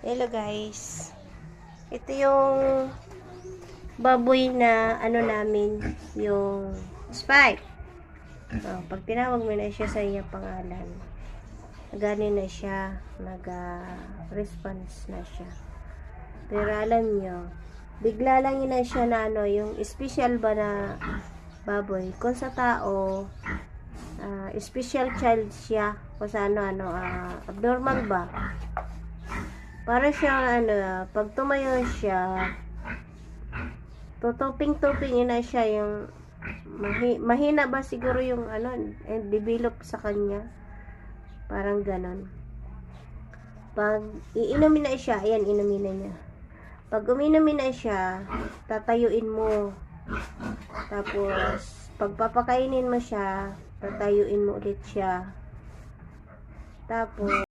Hello guys. Ito yung baboy na ano namin, yung Spike. Pag tinawag mo na siya sa iya pangalan, gano'n na siya, nag-response na siya. Pero alam nyo, bigla lang yun na siya na ano, yung special ba na baboy. Kung sa tao, special child siya. Kung sa abnormal ba. Para siya, pag tumayo siya, tutuping-tuping na siya yung mahina ba siguro yung develop sa kanya. Parang ganon. Pag iinumin na siya, ayan, inumin na niya. Pag uminumin na siya, tatayuin mo. Tapos, pag papakainin mo siya, tatayuin mo ulit siya. Tapos,